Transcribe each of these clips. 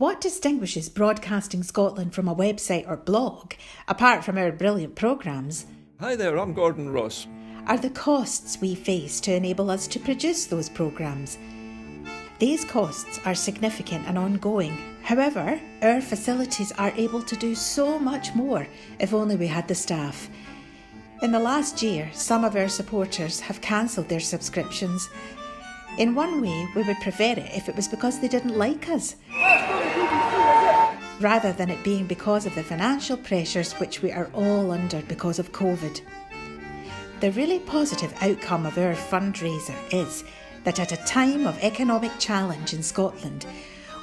What distinguishes Broadcasting Scotland from a website or blog, apart from our brilliant programmes? Hi there, I'm Gordon Ross. Are the costs we face to enable us to produce those programmes. These costs are significant and ongoing. However, our facilities are able to do so much more if only we had the staff. In the last year, some of our supporters have cancelled their subscriptions. In one way, we would prefer it if it was because they didn't like us, rather than it being because of the financial pressures which we are all under because of COVID. The really positive outcome of our fundraiser is that at a time of economic challenge in Scotland,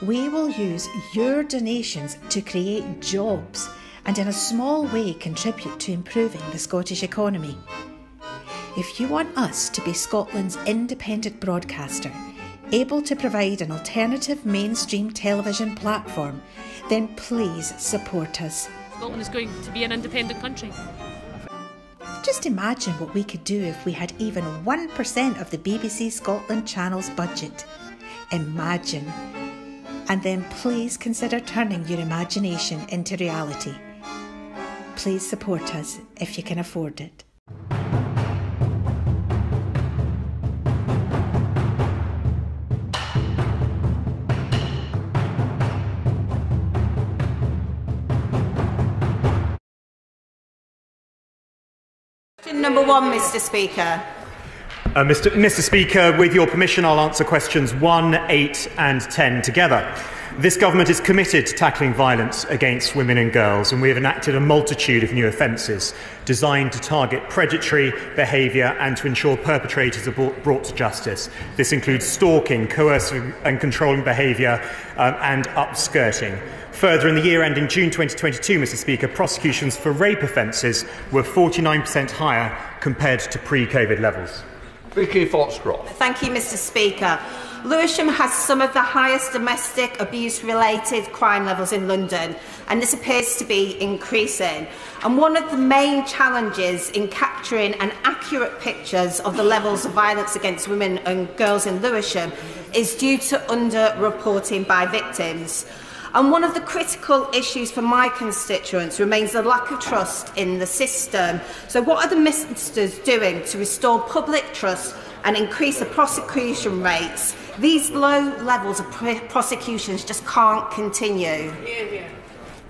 we will use your donations to create jobs and in a small way contribute to improving the Scottish economy. If you want us to be Scotland's independent broadcaster, able to provide an alternative mainstream television platform, then please support us. Scotland is going to be an independent country. Just imagine what we could do if we had even 1% of the BBC Scotland channel's budget. Imagine. And then please consider turning your imagination into reality. Please support us if you can afford it. Number one, Mr. Speaker. Mr. Speaker, with your permission, I'll answer questions 1, 8 and 10 together. This government is committed to tackling violence against women and girls, and we have enacted a multitude of new offences designed to target predatory behaviour and to ensure perpetrators are brought to justice. This includes stalking, coercive and controlling behaviour and upskirting. Further, in the year ending June 2022, Mr. Speaker, prosecutions for rape offences were 49% higher compared to pre-COVID levels. Vicky Foxcroft. Thank you, Mr. Speaker. Lewisham has some of the highest domestic abuse-related crime levels in London, and this appears to be increasing. And one of the main challenges in capturing an accurate pictures of the levels of violence against women and girls in Lewisham is due to under-reporting by victims. And one of the critical issues for my constituents remains the lack of trust in the system. So what are the ministers doing to restore public trust and increase the prosecution rates? These low levels of prosecutions just can't continue.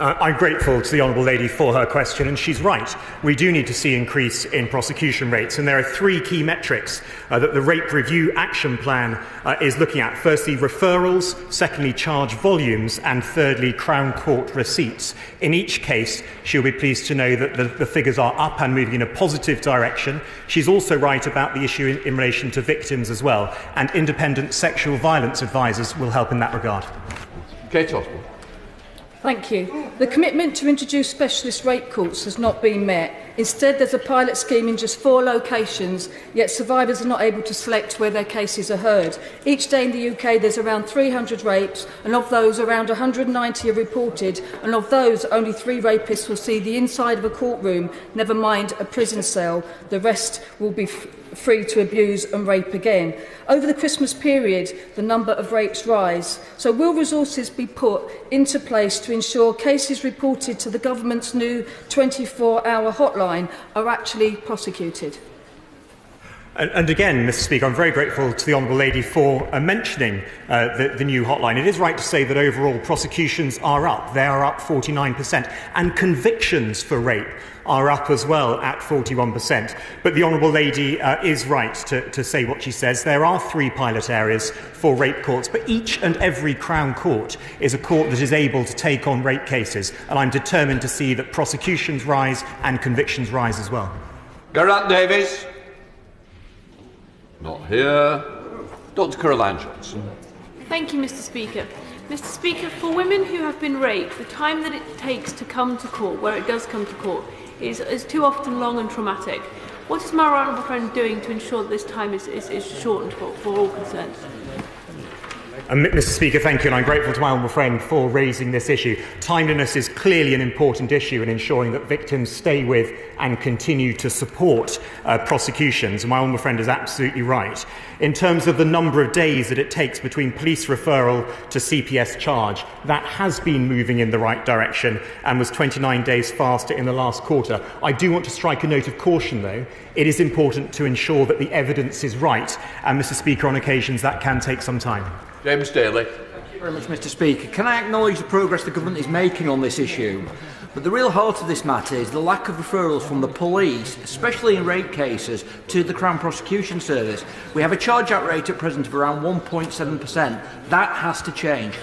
I'm grateful to the Honourable Lady for her question, and she's right. We do need to see an increase in prosecution rates, and there are three key metrics that the Rape Review Action Plan is looking at. Firstly, referrals, secondly, charge volumes, and thirdly, Crown Court receipts. In each case, she'll be pleased to know that the figures are up and moving in a positive direction. She's also right about the issue in relation to victims as well, and independent sexual violence advisors will help in that regard. Kate Osborne. Thank you. The commitment to introduce specialist rape courts has not been met. Instead, there's a pilot scheme in just 4 locations, yet survivors are not able to select where their cases are heard. Each day in the UK, there's around 300 rapes, and of those, around 190 are reported, and of those, only 3 rapists will see the inside of a courtroom, never mind a prison cell. The rest will be free to abuse and rape again. Over the Christmas period, the number of rapes rise. So will resources be put into place to ensure cases reported to the government's new 24-hour hotline are actually prosecuted? And again, Mr. Speaker, I'm very grateful to the Honourable Lady for mentioning the new hotline. It is right to say that overall prosecutions are up. They are up 49%. And convictions for rape are up as well at 41%. But the Honourable Lady is right to say what she says. There are 3 pilot areas for rape courts, but each and every Crown Court is a court that is able to take on rape cases. And I'm determined to see that prosecutions rise and convictions rise as well. Geraint Davies. Not here. Dr. Caroline Johnson. Thank you, Mr. Speaker. Mr. Speaker, for women who have been raped, the time that it takes to come to court, where it does come to court, is too often long and traumatic. What is my honourable friend doing to ensure that this time is shortened for all concerned? Mr. Speaker, thank you, and I'm grateful to my honourable friend for raising this issue. Timeliness is clearly an important issue in ensuring that victims stay with and continue to support prosecutions, and my honourable friend is absolutely right. In terms of the number of days that it takes between police referral to CPS charge, that has been moving in the right direction and was 29 days faster in the last quarter. I do want to strike a note of caution, though. It is important to ensure that the evidence is right, and, Mr. Speaker, on occasions that can take some time. James Daly. Thank you very much, Mr. Speaker. Can I acknowledge the progress the government is making on this issue? But the real heart of this matter is the lack of referrals from the police, especially in rape cases, to the Crown Prosecution Service. We have a charge-out rate at present of around 1.7%. That has to change.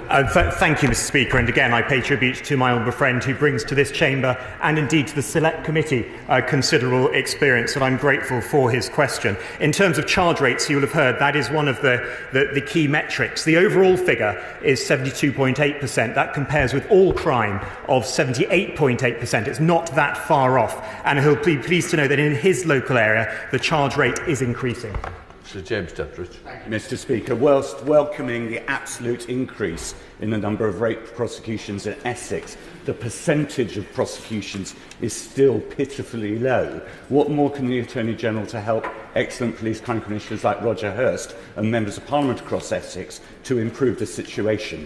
Thank you, Mr. Speaker, and again I pay tribute to my honourable friend who brings to this chamber and indeed to the Select Committee considerable experience, and I'm grateful for his question. In terms of charge rates, you will have heard that is one of the key metrics. The overall figure is 72.8%. That compares with all crime of 78.8%. It's not that far off, and he'll be pleased to know that in his local area the charge rate is increasing. Sir James Duttridge. Mr. Speaker, whilst welcoming the absolute increase in the number of rape prosecutions in Essex, the percentage of prosecutions is still pitifully low. What more can the Attorney-General to help excellent police crime commissioners like Roger Hurst and members of Parliament across Essex to improve the situation?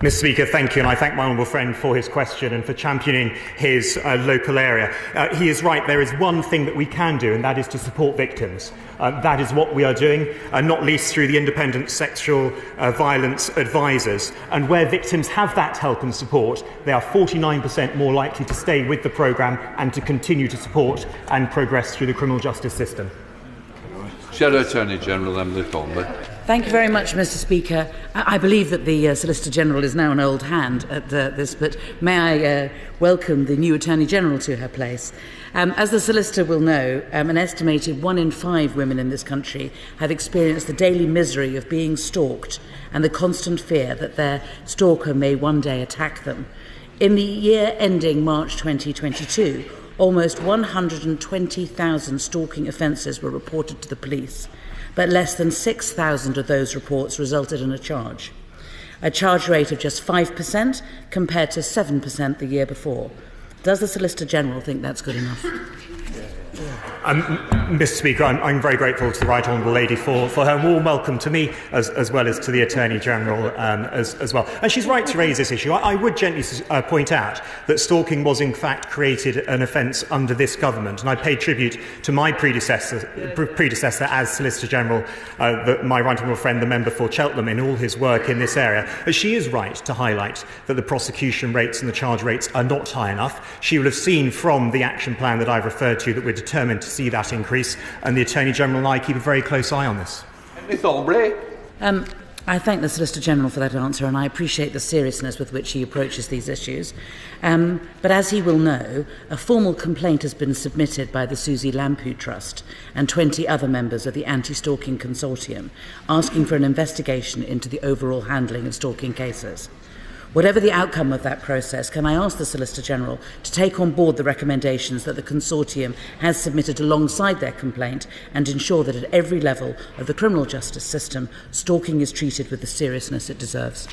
Mr. Speaker, thank you, and I thank my honourable friend for his question and for championing his local area. He is right, there is one thing that we can do, and that is to support victims. That is what we are doing, not least through the independent sexual violence advisors. And where victims have that help and support, they are 49% more likely to stay with the programme and to continue to support and progress through the criminal justice system. Shadow Attorney-General Emily Thornley. Thank you very much, Mr. Speaker. I believe that the Solicitor-General is now an old hand at this, but may I welcome the new Attorney-General to her place. As the Solicitor will know, an estimated 1 in 5 women in this country have experienced the daily misery of being stalked and the constant fear that their stalker may one day attack them. In the year ending March 2022, almost 120,000 stalking offences were reported to the police, but less than 6,000 of those reports resulted in a charge rate of just 5% compared to 7% the year before. Does the Solicitor-General think that's good enough? Mr. Speaker, I'm very grateful to the Right Honourable Lady for her warm welcome to me as well as to the Attorney-General as well. And she's right to raise this issue. I would gently point out that stalking was in fact created an offence under this government, and I pay tribute to my predecessor as Solicitor-General, my Right Honourable friend, the member for Cheltenham, in all his work in this area. But she is right to highlight that the prosecution rates and the charge rates are not high enough. She will have seen from the action plan that I've referred to that we're determined to see that increase, and the Attorney-General and I keep a very close eye on this. Emily Thornley. I thank the Solicitor-General for that answer, and I appreciate the seriousness with which he approaches these issues. But as he will know, a formal complaint has been submitted by the Susie Lampu Trust and 20 other members of the Anti-Stalking Consortium, asking for an investigation into the overall handling of stalking cases. Whatever the outcome of that process, can I ask the Solicitor-General to take on board the recommendations that the consortium has submitted alongside their complaint and ensure that at every level of the criminal justice system, stalking is treated with the seriousness it deserves?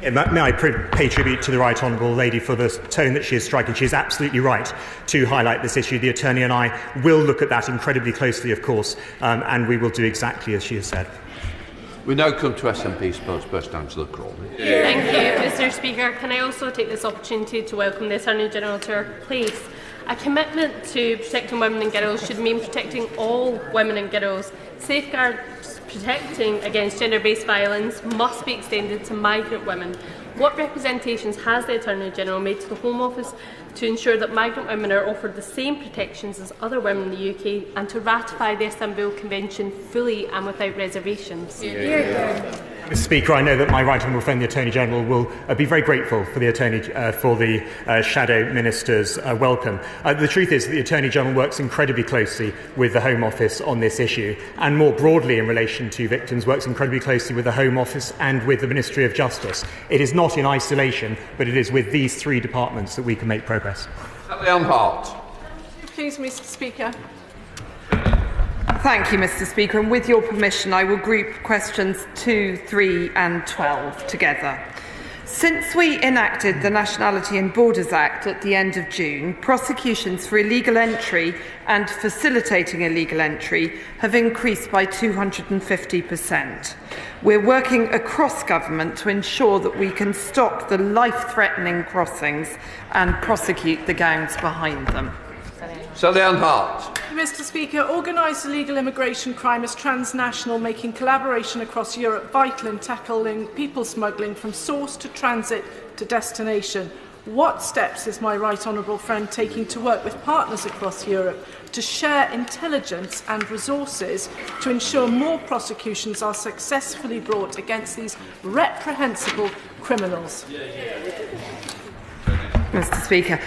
May I pay tribute to the Right Honourable Lady for the tone that she is striking. She is absolutely right to highlight this issue. The Attorney and I will look at that incredibly closely, of course, and we will do exactly as she has said. We now come to SNP spokesperson Angela Crawley. Thank you, Mr. Speaker. Can I also take this opportunity to welcome the Attorney-General to her place? A commitment to protecting women and girls should mean protecting all women and girls. Safeguards protecting against gender-based violence must be extended to migrant women. What representations has the Attorney-General made to the Home Office to ensure that migrant women are offered the same protections as other women in the UK, and to ratify the Istanbul Convention fully and without reservations? Mr. Speaker, I know that my Right Honourable friend, the Attorney-General, will be very grateful for the Shadow Minister's welcome. The truth is that the Attorney-General works incredibly closely with the Home Office on this issue, and more broadly in relation to victims, works incredibly closely with the Home Office and with the Ministry of Justice. It is not in isolation, but it is with these 3 departments that we can make progress. Leon Hart. Please, Mr. Speaker. Thank you, Mr. Speaker. And with your permission, I will group questions 2, 3 and 12 together. Since we enacted the Nationality and Borders Act at the end of June, prosecutions for illegal entry and facilitating illegal entry have increased by 250%. We're working across government to ensure that we can stop the life-threatening crossings and prosecute the gangs behind them. Sally Ann Hart. Mr. Speaker, organised illegal immigration crime is transnational, making collaboration across Europe vital in tackling people smuggling from source to transit to destination. What steps is my right honourable friend taking to work with partners across Europe to share intelligence and resources to ensure more prosecutions are successfully brought against these reprehensible criminals? Mr. Speaker,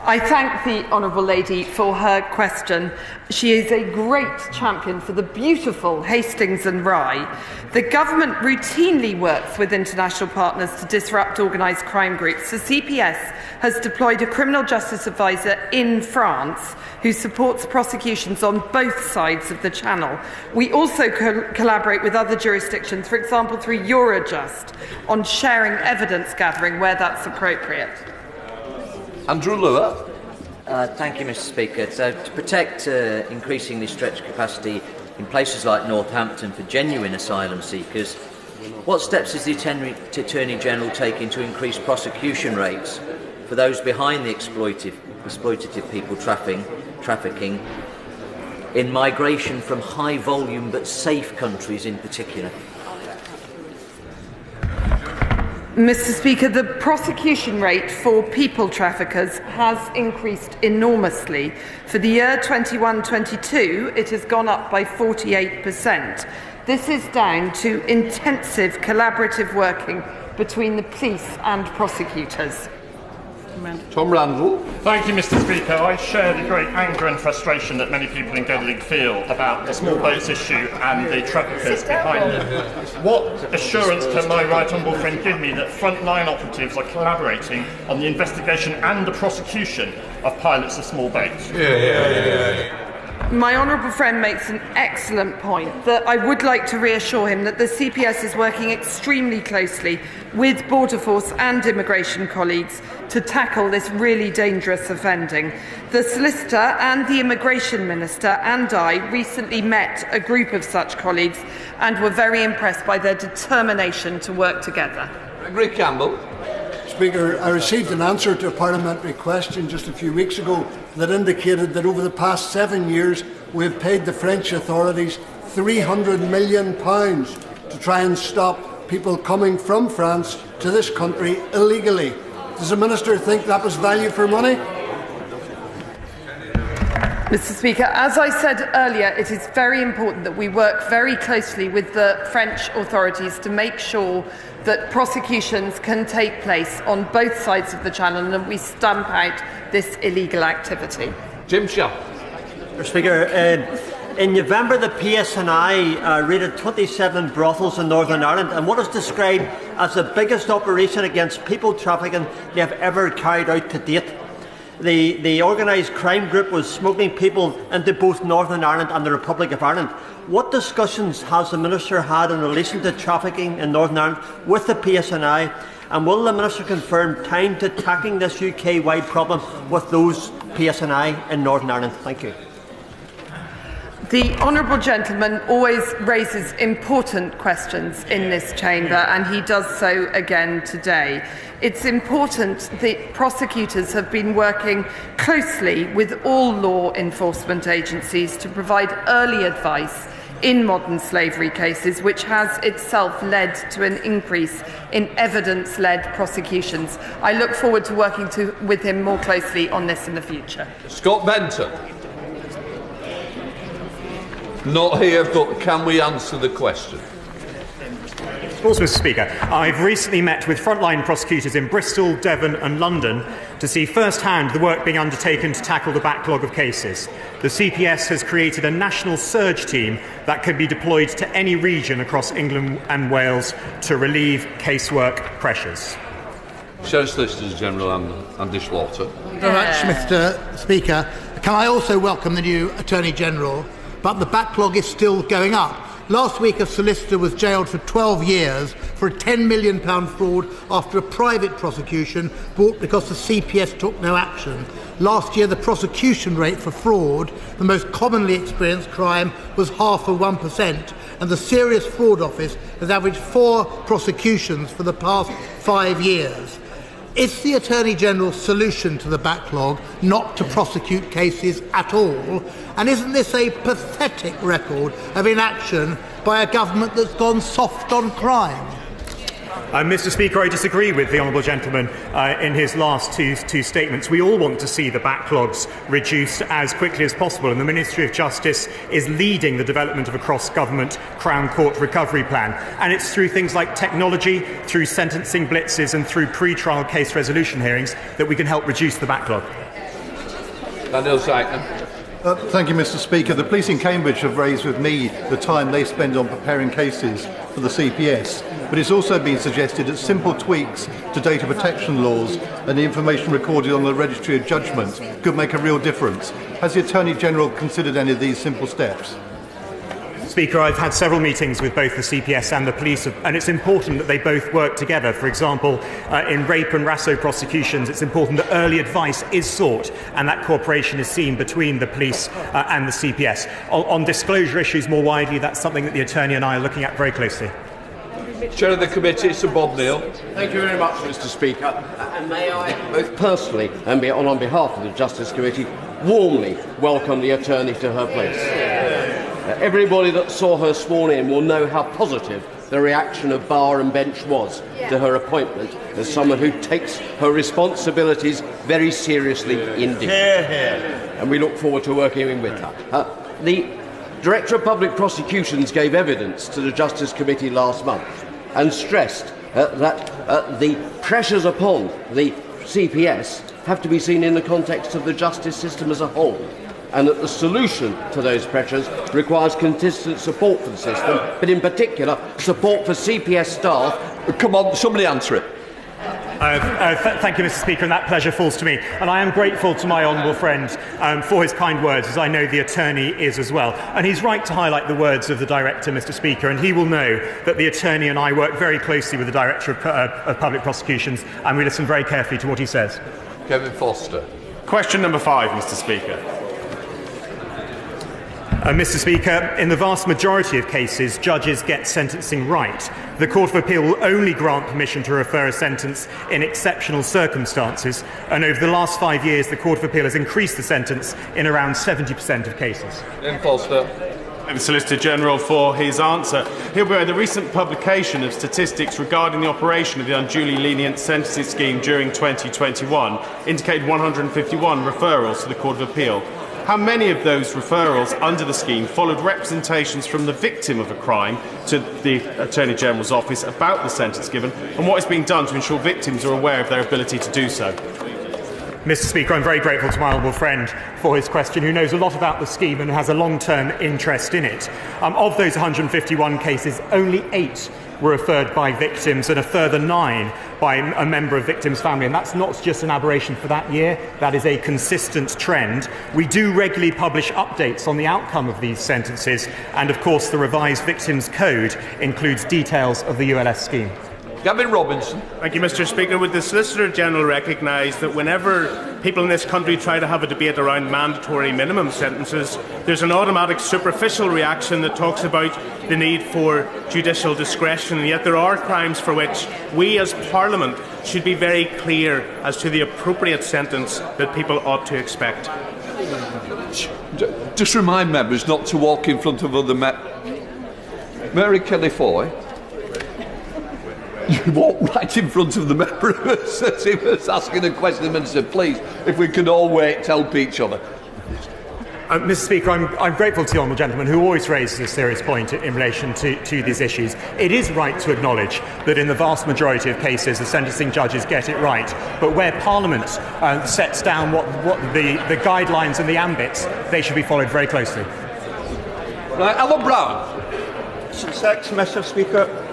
I thank the Honourable Lady for her question. She is a great champion for the beautiful Hastings and Rye. The government routinely works with international partners to disrupt organised crime groups. The CPS has deployed a criminal justice advisor in France who supports prosecutions on both sides of the Channel. We also collaborate with other jurisdictions, for example through Eurojust, on sharing evidence gathering where that's appropriate. Andrew Lewis. Thank you, Mr. Speaker. So, to protect increasingly stretched capacity in places like Northampton for genuine asylum seekers, what steps is the Attorney General taking to increase prosecution rates for those behind the exploitative people trafficking in migration from high volume but safe countries in particular? Mr. Speaker, the prosecution rate for people traffickers has increased enormously. For the year 21-22, it has gone up by 48%. This is down to intensive collaborative working between the police and prosecutors. Tom Randall. Thank you, Mr. Speaker. I share the great anger and frustration that many people in Gedling feel about the small boats issue and the traffickers behind them. What assurance can my right honourable friend give me that frontline operatives are collaborating on the investigation and the prosecution of pilots of small boats? My honourable friend makes an excellent point that I would like to reassure him that the CPS is working extremely closely with Border Force and immigration colleagues to tackle this really dangerous offending. The solicitor and the immigration minister and I recently met a group of such colleagues and were very impressed by their determination to work together. Gregory Campbell. Speaker, I received an answer to a parliamentary question just a few weeks ago that indicated that over the past 7 years we have paid the French authorities £300 million to try and stop people coming from France to this country illegally. Does the Minister think that was value for money? Mr. Speaker, as I said earlier, it is very important that we work very closely with the French authorities to make sure that prosecutions can take place on both sides of the Channel and that we stamp out this illegal activity. Jim Shaw. Mr. Speaker, in November the PSNI raided 27 brothels in Northern Ireland and what is described as the biggest operation against people trafficking they have ever carried out to date. The organised crime group was smuggling people into both Northern Ireland and the Republic of Ireland. What discussions has the Minister had in relation to trafficking in Northern Ireland with the PSNI, and will the Minister confirm time to tackling this UK-wide problem with those PSNI in Northern Ireland? Thank you. The honourable gentleman always raises important questions in this chamber and he does so again today. It's important that prosecutors have been working closely with all law enforcement agencies to provide early advice in modern slavery cases, which has itself led to an increase in evidence-led prosecutions. I look forward to working with him more closely on this in the future. Scott Benton. Not here, but can we answer the question? Of course, Mr. Speaker. I've recently met with frontline prosecutors in Bristol, Devon and London to see firsthand the work being undertaken to tackle the backlog of cases. The CPS has created a national surge team that can be deployed to any region across England and Wales to relieve casework pressures. Sheriff Solicitor General Andy Slaughter. Thank you very much, Mr. Speaker. Can I also welcome the new Attorney General? but the backlog is still going up. Last week, a solicitor was jailed for 12 years for a £10 million fraud after a private prosecution brought because the CPS took no action. Last year, the prosecution rate for fraud, the most commonly experienced crime, was 0.5%, and the Serious Fraud Office has averaged 4 prosecutions for the past 5 years. Is the Attorney-General's solution to the backlog not to prosecute cases at all? And isn't this a pathetic record of inaction by a government that's gone soft on crime? Mr. Speaker, I disagree with the honourable gentleman in his last two statements. We all want to see the backlogs reduced as quickly as possible, and the Ministry of Justice is leading the development of a cross-government Crown Court recovery plan. And it's through things like technology, through sentencing blitzes and through pre-trial case resolution hearings that we can help reduce the backlog. Thank you, Mr. Speaker. The police in Cambridge have raised with me the time they spend on preparing cases for the CPS, but it's also been suggested that simple tweaks to data protection laws and the information recorded on the Registry of Judgment could make a real difference. Has the Attorney-General considered any of these simple steps? Speaker, I've had several meetings with both the CPS and the police, and it's important that they both work together. For example, in rape and RASO prosecutions, it's important that early advice is sought and that cooperation is seen between the police and the CPS. On disclosure issues more widely, that's something that the Attorney and I are looking at very closely. Chair of the Committee, Sir Bob Neal. Thank you very much, Mr. Speaker. And may I, both personally and on behalf of the Justice Committee, warmly welcome the Attorney to her place. Everybody that saw her sworn in will know how positive the reaction of bar and bench was to her appointment as someone who takes her responsibilities very seriously indeed. And we look forward to working with her. The Director of Public Prosecutions gave evidence to the Justice Committee last month and stressed that the pressures upon the CPS have to be seen in the context of the justice system as a whole, and that the solution to those pressures requires consistent support for the system, but in particular support for CPS staff. Come on, somebody answer it. Thank you, Mr. Speaker, and that pleasure falls to me. And I am grateful to my honourable friend for his kind words, as I know the Attorney is as well. And he's right to highlight the words of the Director, Mr. Speaker, and he will know that the Attorney and I work very closely with the Director of Public Prosecutions, and we listen very carefully to what he says. Kevin Foster. Question number 5, Mr. Speaker. Mr. Speaker, in the vast majority of cases, judges get sentencing right. The Court of Appeal will only grant permission to refer a sentence in exceptional circumstances, and over the last 5 years, the Court of Appeal has increased the sentence in around 70% of cases. Ian Foster. Thank the Solicitor General for his answer. Hereby, the recent publication of statistics regarding the operation of the unduly lenient sentencing scheme during 2021 indicated 151 referrals to the Court of Appeal. How many of those referrals under the scheme followed representations from the victim of a crime to the Attorney-General's office about the sentence given, and what is being done to ensure victims are aware of their ability to do so? Mr. Speaker, I'm very grateful to my honourable friend for his question, who knows a lot about the scheme and has a long-term interest in it. Of those 151 cases, only 8 were referred by victims and a further 9 by a member of victims' family. And that's not just an aberration for that year, that is a consistent trend. We do regularly publish updates on the outcome of these sentences, and of course the revised Victims Code includes details of the ULS scheme. Gavin Robinson. Thank you, Mr. Speaker. Would the Solicitor General recognise that whenever people in this country try to have a debate around mandatory minimum sentences, there's an automatic superficial reaction that talks about the need for judicial discretion, and yet there are crimes for which we as Parliament should be very clear as to the appropriate sentence that people ought to expect? Just remind members not to walk in front of other Mary Kelly-Foy. You walked right in front of the member as he was asking a question and said, please, if we could all wait to help each other. Mr. Speaker, I'm grateful to the honourable gentleman who always raises a serious point in relation to these issues. It is right to acknowledge that in the vast majority of cases the sentencing judges get it right, but where Parliament sets down what the guidelines and the ambits, they should be followed very closely. Right, Alan Brown. Mr. Speaker.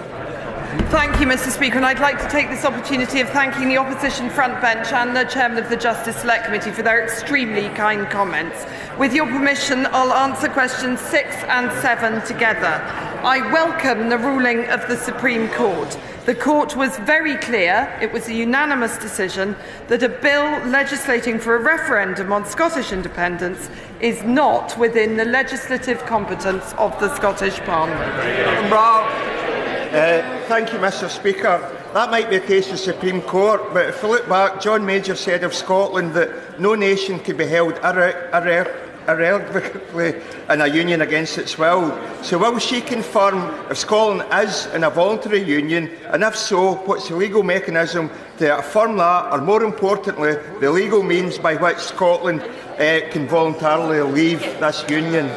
Thank you, Mr. Speaker, and I'd like to take this opportunity of thanking the opposition front bench and the chairman of the Justice Select Committee for their extremely kind comments. With your permission, I'll answer questions 6 and 7 together. I welcome the ruling of the Supreme Court. The Court was very clear, it was a unanimous decision, that a bill legislating for a referendum on Scottish independence is not within the legislative competence of the Scottish Parliament. Thank you, Mr. Speaker. That might be the case with the Supreme Court, but if we look back, John Major said of Scotland that no nation could be held irrevocably in a union against its will. So will she confirm if Scotland is in a voluntary union, and if so, what's the legal mechanism to affirm that, or more importantly, the legal means by which Scotland can voluntarily leave this union?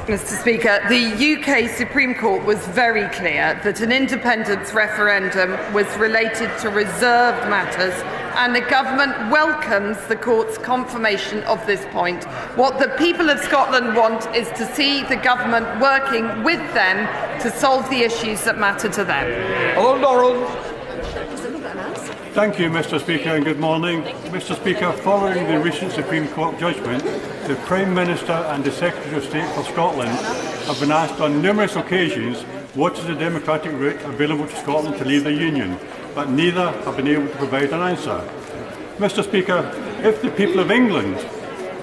Mr. Speaker, the UK Supreme Court was very clear that an independence referendum was related to reserved matters, and the government welcomes the court's confirmation of this point. What the people of Scotland want is to see the government working with them to solve the issues that matter to them. Thank you, Mr. Speaker, and good morning. Mr. Speaker, following the recent Supreme Court judgment, the Prime Minister and the Secretary of State for Scotland have been asked on numerous occasions what is the democratic route available to Scotland to leave the Union, but neither have been able to provide an answer. Mr. Speaker, if the people of England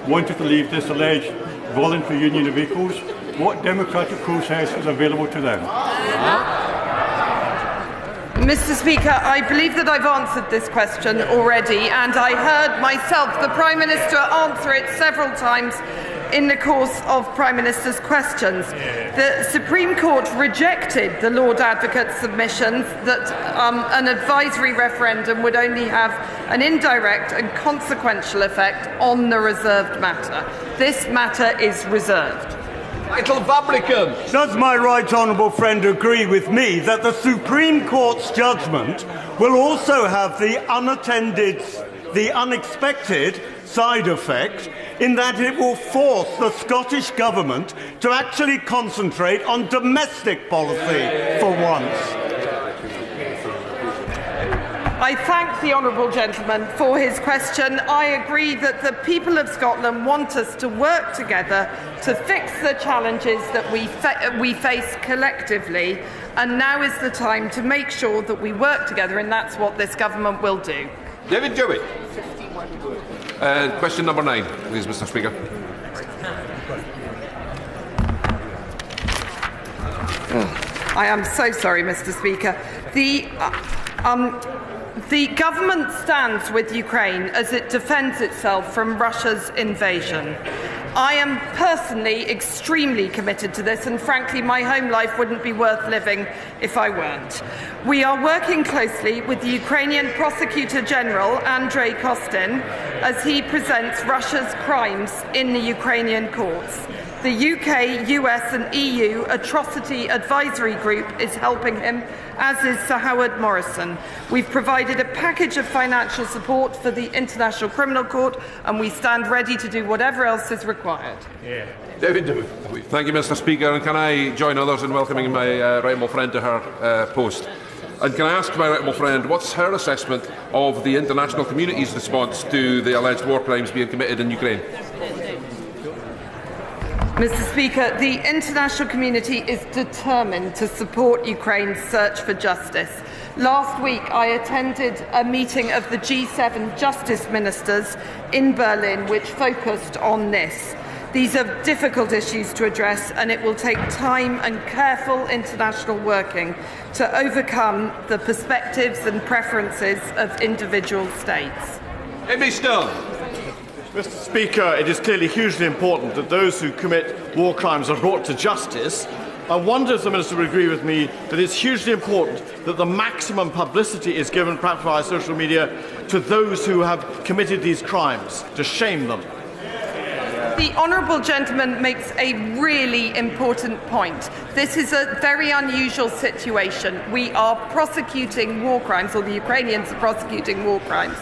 wanted to leave this alleged voluntary union of equals, what democratic process is available to them? Mr. Speaker, I believe that I've answered this question already, and I heard myself, the Prime Minister, answer it several times in the course of Prime Minister's questions. The Supreme Court rejected the Lord Advocate's submissions that an advisory referendum would only have an indirect and consequential effect on the reserved matter. This matter is reserved. Does my right honourable friend agree with me that the Supreme Court's judgment will also have the unexpected side effect in that it will force the Scottish Government to actually concentrate on domestic policy for once? I thank the honourable gentleman for his question. I agree that the people of Scotland want us to work together to fix the challenges that we face collectively, and now is the time to make sure that we work together, and that's what this government will do. David Dewey. Question number 9, please, Mr. Speaker. I am so sorry, Mr. Speaker. The government stands with Ukraine as it defends itself from Russia's invasion. I am personally extremely committed to this, and frankly my home life wouldn't be worth living if I weren't. We are working closely with the Ukrainian Prosecutor General, Andrei Kostin, as he presents Russia's crimes in the Ukrainian courts. The UK, US and EU Atrocity Advisory Group is helping him, as is Sir Howard Morrison. We've provided a package of financial support for the International Criminal Court, and we stand ready to do whatever else is required. David Dewey. Thank you, Mr. Speaker, and can I join others in welcoming my right honourable friend to her post? And can I ask my right honourable friend, what's her assessment of the international community's response to the alleged war crimes being committed in Ukraine? Mr. Speaker, the international community is determined to support Ukraine's search for justice. Last week, I attended a meeting of the G7 justice ministers in Berlin, which focused on this. These are difficult issues to address, and it will take time and careful international working to overcome the perspectives and preferences of individual states. Amy Stone. Mr. Speaker, it is clearly hugely important that those who commit war crimes are brought to justice. I wonder if the Minister would agree with me that it's hugely important that the maximum publicity is given, perhaps via social media, to those who have committed these crimes, to shame them. The honourable gentleman makes a really important point. This is a very unusual situation. We are prosecuting war crimes, or the Ukrainians are prosecuting war crimes,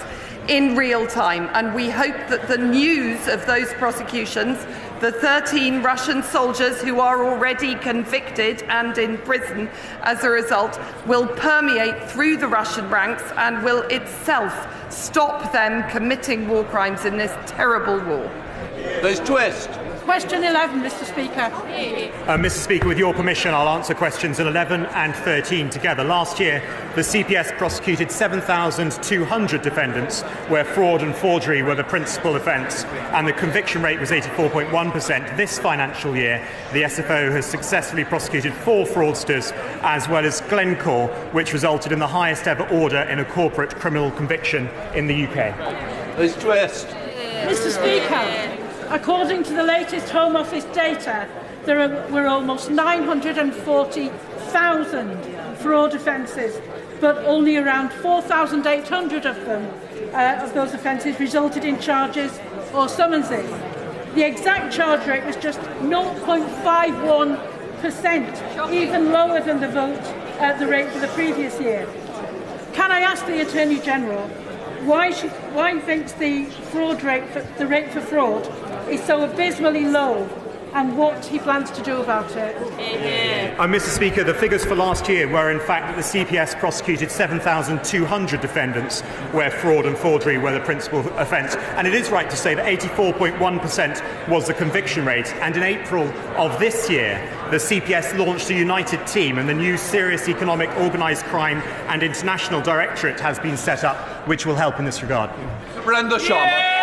in real time, and we hope that the news of those prosecutions The 13 Russian soldiers who are already convicted and in prison as a result will permeate through the Russian ranks and will itself stop them committing war crimes in this terrible war. There's twist. Question 11, Mr. Speaker. Mr. Speaker, with your permission, I'll answer questions 11 and 13 together. Last year, the CPS prosecuted 7,200 defendants where fraud and forgery were the principal offence, and the conviction rate was 84.1%. This financial year, the SFO has successfully prosecuted 4 fraudsters, as well as Glencore, which resulted in the highest ever order in a corporate criminal conviction in the UK. There's twist. Mr. Speaker, according to the latest Home Office data, there were almost 940,000 fraud offences, but only around 4,800 of them, of those offences, resulted in charges or summonses. The exact charge rate was just 0.51%, even lower than the rate for the previous year. Can I ask the Attorney General why he thinks the rate for fraud is so abysmally low, and what he plans to do about it? Mr. Speaker, the figures for last year were in fact that the CPS prosecuted 7,200 defendants where fraud and forgery were the principal offence, and it is right to say that 84.1% was the conviction rate. And in April of this year, the CPS launched a united team, and the new Serious Economic Organised Crime and International Directorate has been set up, which will help in this regard. Brenda Sharma.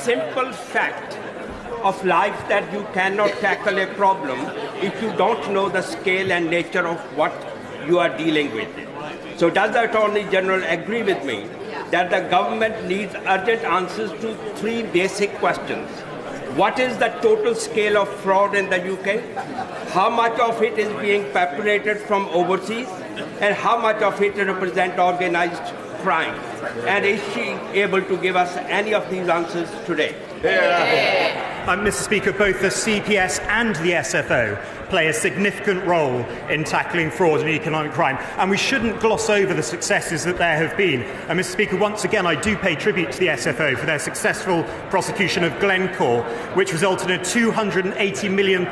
Simple fact of life that you cannot tackle a problem if you don't know the scale and nature of what you are dealing with. So does the Attorney General agree with me that the government needs urgent answers to 3 basic questions? What is the total scale of fraud in the UK? How much of it is being perpetrated from overseas? And how much of it represents organised crime? And is she able to give us any of these answers today? Mr. Speaker, both the CPS and the SFO play a significant role in tackling fraud and economic crime, and we shouldn't gloss over the successes that there have been. And Mr. Speaker, once again, I do pay tribute to the SFO for their successful prosecution of Glencore, which resulted in a £280 million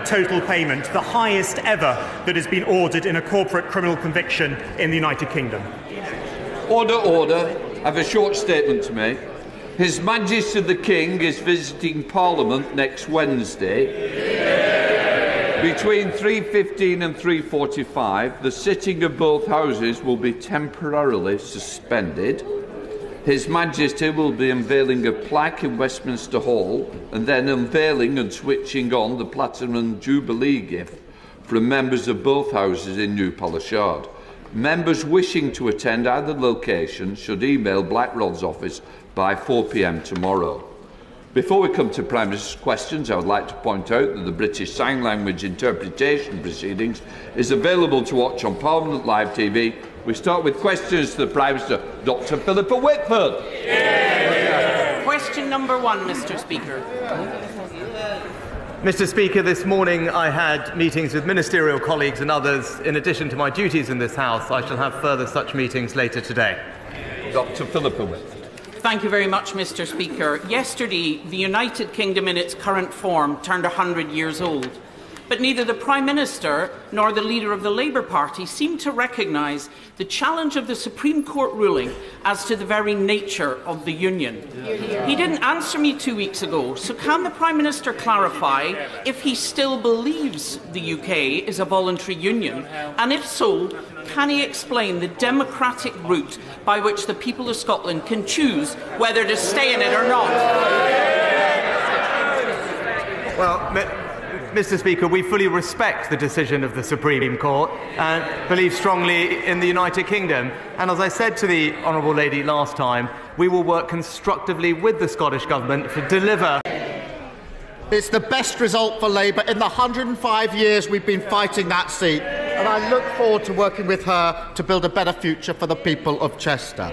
total payment, the highest ever that has been ordered in a corporate criminal conviction in the United Kingdom. Order, order. I have a short statement to make. His Majesty the King is visiting Parliament next Wednesday. Between 3:15 and 3:45, the sitting of both houses will be temporarily suspended. His Majesty will be unveiling a plaque in Westminster Hall and then unveiling and switching on the Platinum Jubilee gift from members of both houses in New Palace Yard. Members wishing to attend either location should email Blackrod's office by 4 p.m. tomorrow. Before we come to Prime Minister's questions, I would like to point out that the British Sign Language interpretation proceedings is available to watch on Parliament Live TV. We start with questions to the Prime Minister, Dr. Philippa Whitford. Question number 1, Mr. Speaker. Mr. Speaker, this morning I had meetings with ministerial colleagues and others. In addition to my duties in this House, I shall have further such meetings later today. Dr. Philippa Whitford. Thank you very much, Mr. Speaker. Yesterday, the United Kingdom in its current form turned 100 years old. But neither the Prime Minister nor the leader of the Labour Party seem to recognise the challenge of the Supreme Court ruling as to the very nature of the Union. He didn't answer me 2 weeks ago, so can the Prime Minister clarify if he still believes the UK is a voluntary union? And if so, can he explain the democratic route by which the people of Scotland can choose whether to stay in it or not? Well, Mr. Speaker, we fully respect the decision of the Supreme Court and believe strongly in the United Kingdom. And as I said to the Honourable Lady last time, we will work constructively with the Scottish Government to deliver. It's the best result for Labour in the 105 years we've been fighting that seat, and I look forward to working with her to build a better future for the people of Chester.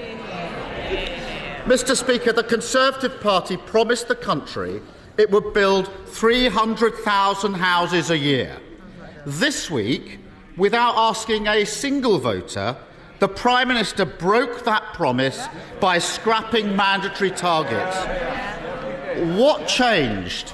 Mr. Speaker, the Conservative Party promised the country it would build 300,000 houses a year. This week, without asking a single voter, the Prime Minister broke that promise by scrapping mandatory targets. What changed?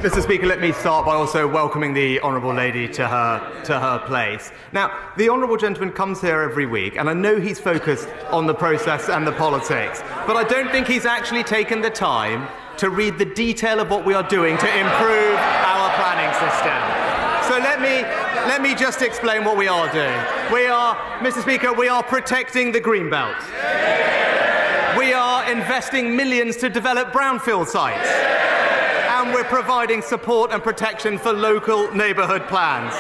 Mr. Speaker, let me start by also welcoming the Honourable Lady to her place. Now, the Honourable Gentleman comes here every week, and I know he's focused on the process and the politics, but I don't think he's actually taken the time to read the detail of what we are doing to improve our planning system. So let me just explain what we are doing. Mr. Speaker, we are protecting the Greenbelt. We are investing millions to develop brownfield sites. And we're providing support and protection for local neighbourhood plans.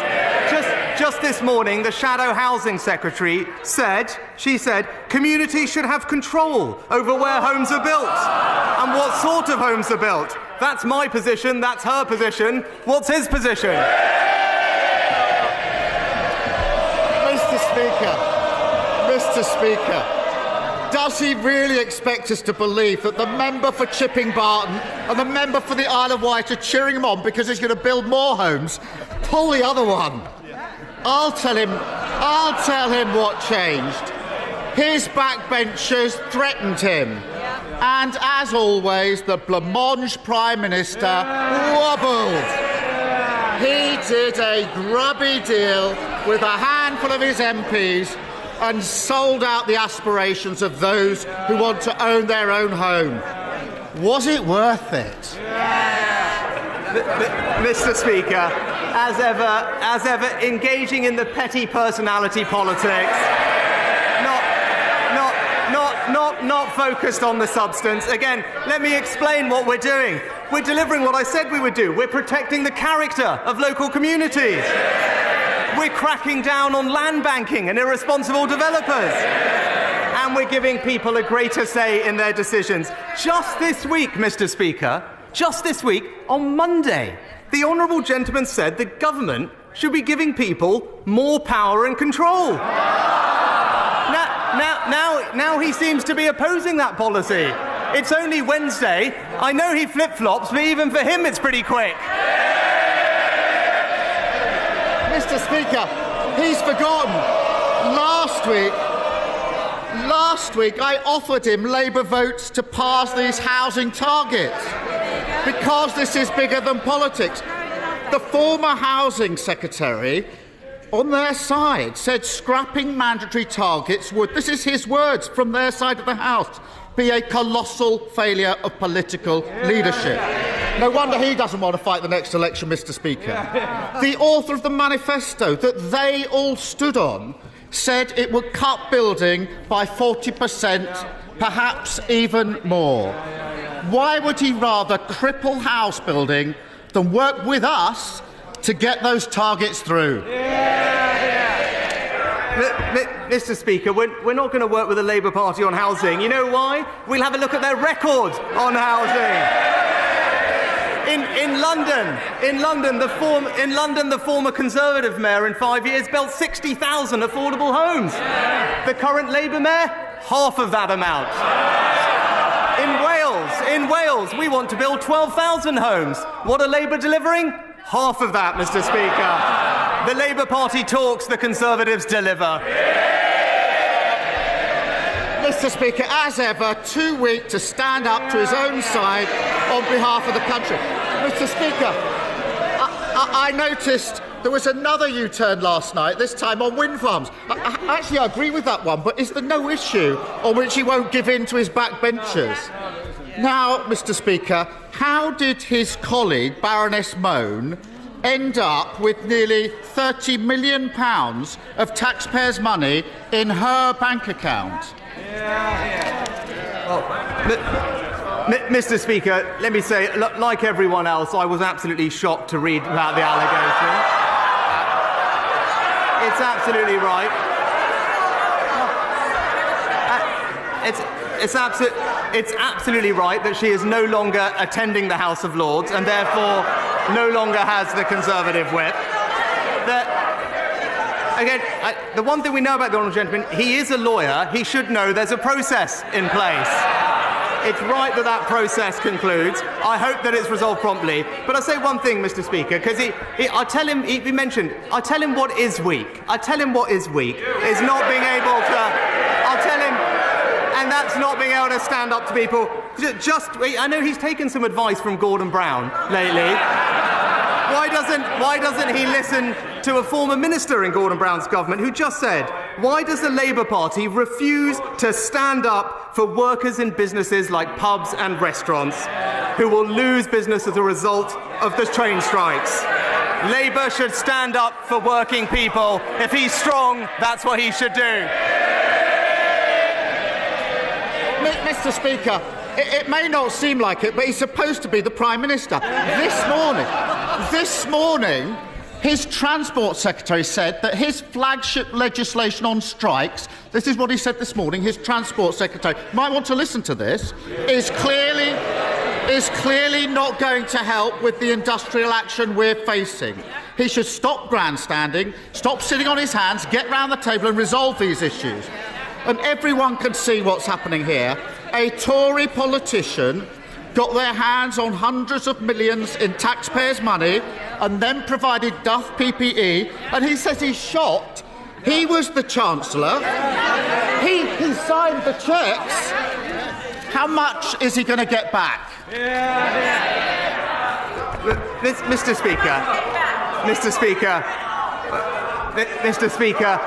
Just this morning, the Shadow Housing Secretary said, communities should have control over where homes are built and what sort of homes are built. That's my position, that's her position. What's his position? Mr. Speaker, does he really expect us to believe that the member for Chipping Barton and the member for the Isle of Wight are cheering him on because he's going to build more homes? Pull the other one. I'll tell him what changed. His backbenchers threatened him. And as always, the blancmange Prime Minister wobbled. He did a grubby deal with a handful of his MPs and sold out the aspirations of those who want to own their own home. Was it worth it? Mr. Speaker, as ever, engaging in the petty personality politics, not focused on the substance. Again, let me explain what we're doing. We're delivering what I said we would do. We're protecting the character of local communities. We're cracking down on land banking and irresponsible developers. And we're giving people a greater say in their decisions. Just this week, Mr. Speaker, on Monday, the Honourable Gentleman said the government should be giving people more power and control. Now he seems to be opposing that policy. It's only Wednesday. I know he flip-flops, but even for him it's pretty quick. Mr. Speaker, he's forgotten. Last week I offered him Labour votes to pass these housing targets because this is bigger than politics. The former Housing Secretary on their side said scrapping mandatory targets would, this is his words from their side of the House, be a colossal failure of political leadership. No wonder he doesn't want to fight the next election, Mr. Speaker. The author of the manifesto that they all stood on said it would cut building by 40%, perhaps even more. Why would he rather cripple house building than work with us to get those targets through? Mr. Speaker, we're not going to work with the Labour Party on housing. You know why? We'll have a look at their record on housing. In London, the former Conservative mayor in 5 years built 60,000 affordable homes. The current Labour mayor, half of that amount. In Wales, we want to build 12,000 homes. What are Labour delivering? Half of that, Mr. Speaker. The Labour Party talks, the Conservatives deliver. Mr. Speaker, as ever, too weak to stand up to his own side on behalf of the country. Mr. Speaker, I noticed there was another U-turn last night, this time on wind farms. Actually, I agree with that one, but is there no issue on which he won't give in to his backbenchers? Now, Mr. Speaker, how did his colleague, Baroness Mone, end up with nearly £30 million of taxpayers' money in her bank account? Mr. Speaker, let me say, like everyone else, I was absolutely shocked to read about the allegation. It's absolutely right. It's absolutely right that she is no longer attending the House of Lords and therefore no longer has the Conservative whip. Again, the one thing we know about the Honourable Gentleman, he is a lawyer. He should know there's a process in place. It's right that that process concludes. I hope that it's resolved promptly. But I'll say one thing, Mr. Speaker, because I tell him what is weak. I tell him what is weak is not being able to. I'll tell him, and that's not being able to stand up to people. I know he's taken some advice from Gordon Brown lately. Why doesn't he listen to a former minister in Gordon Brown's government who just said, why does the Labour Party refuse to stand up for workers in businesses like pubs and restaurants who will lose business as a result of the train strikes? Labour should stand up for working people. If he's strong, that's what he should do. Mr. Speaker, it may not seem like it, but he's supposed to be the Prime Minister. This morning, his Transport Secretary said that his flagship legislation on strikes, this is what he said this morning, his Transport Secretary, you might want to listen to this, is clearly not going to help with the industrial action we're facing. He should stop grandstanding, stop sitting on his hands, get round the table and resolve these issues. And everyone can see what's happening here. A Tory politician got their hands on hundreds of millions in taxpayers' money and then provided Duff PPE, and he says he's shocked. He was the Chancellor. He signed the cheques. How much is he going to get back? Mr. Speaker,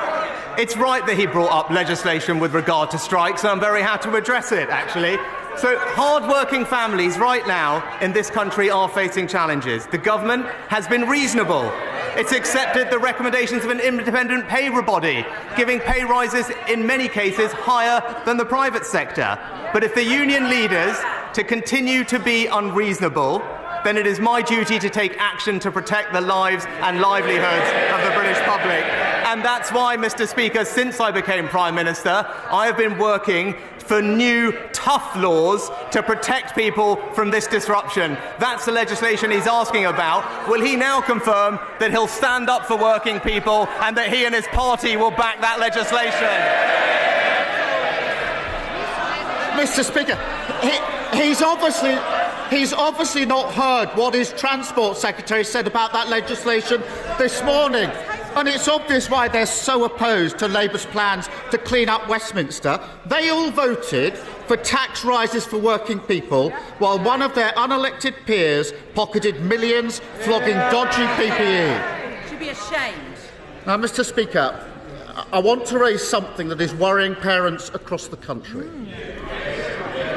it's right that he brought up legislation with regard to strikes, and I'm very happy to address it, actually. So, hard-working families right now in this country are facing challenges. The government has been reasonable. It's accepted the recommendations of an independent pay body, giving pay rises in many cases higher than the private sector. But if the union leaders to continue to be unreasonable, then it is my duty to take action to protect the lives and livelihoods of the British public. And that's why, Mr. Speaker, since I became Prime Minister, I have been working for new, tough laws to protect people from this disruption. That's the legislation he's asking about. Will he now confirm that he'll stand up for working people and that he and his party will back that legislation? Mr. Speaker, he's obviously not heard what his Transport Secretary said about that legislation this morning. And it's obvious why they're so opposed to Labour's plans to clean up Westminster. They all voted for tax rises for working people, while one of their unelected peers pocketed millions flogging dodgy PPE. Should be ashamed. Now, Mr. Speaker, I want to raise something that is worrying parents across the country.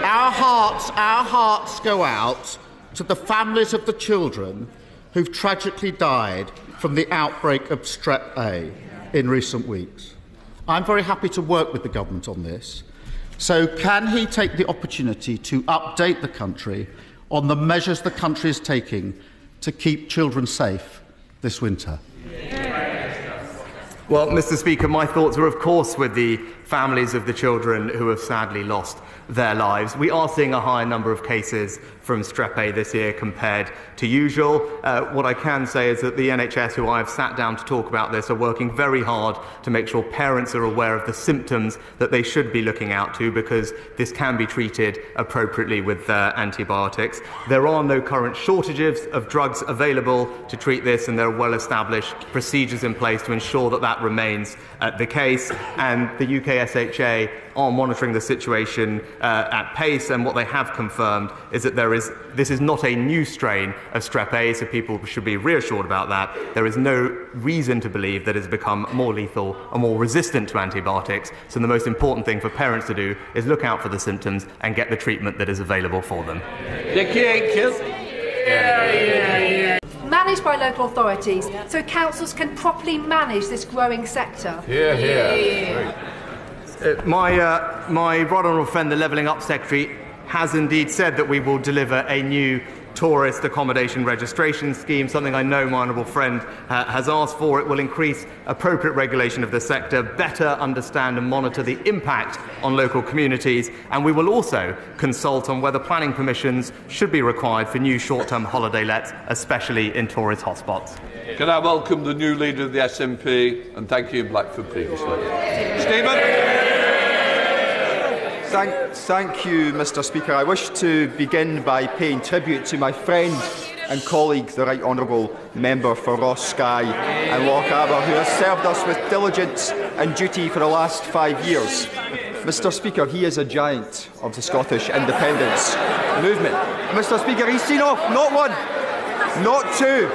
Our hearts go out to the families of the children who've tragically died from the outbreak of Strep A in recent weeks. I'm very happy to work with the government on this. So can he take the opportunity to update the country on the measures the country is taking to keep children safe this winter? Well, Mr. Speaker, my thoughts are, of course, with the families of the children who have sadly lost their lives. We are seeing a higher number of cases from Strep A this year compared to usual. What I can say is that the NHS, who I have sat down to talk about this, are working very hard to make sure parents are aware of the symptoms that they should be looking out to, because this can be treated appropriately with antibiotics. There are no current shortages of drugs available to treat this, and there are well-established procedures in place to ensure that that remains the case. And the UK SHA are monitoring the situation at pace, and what they have confirmed is that this is not a new strain of Strep A, so people should be reassured about that. There is no reason to believe that it has become more lethal or more resistant to antibiotics, so the most important thing for parents to do is look out for the symptoms and get the treatment that is available for them. Managed by local authorities, so councils can properly manage this growing sector. My right honourable friend, the Levelling Up Secretary, has indeed said that we will deliver a new tourist accommodation registration scheme, something I know my honourable friend has asked for. It will increase appropriate regulation of the sector, better understand and monitor the impact on local communities, and we will also consult on whether planning permissions should be required for new short-term holiday lets, especially in tourist hotspots. Can I welcome the new leader of the SNP, and thank you, Blackford, previously. Stephen. Thank you, Mr. Speaker. I wish to begin by paying tribute to my friend and colleague, the Right Honourable Member for Ross Skye and Lochaber, who has served us with diligence and duty for the last 5 years. Mr. Speaker, he is a giant of the Scottish independence movement. Mr. Speaker, he's seen off not one, not two,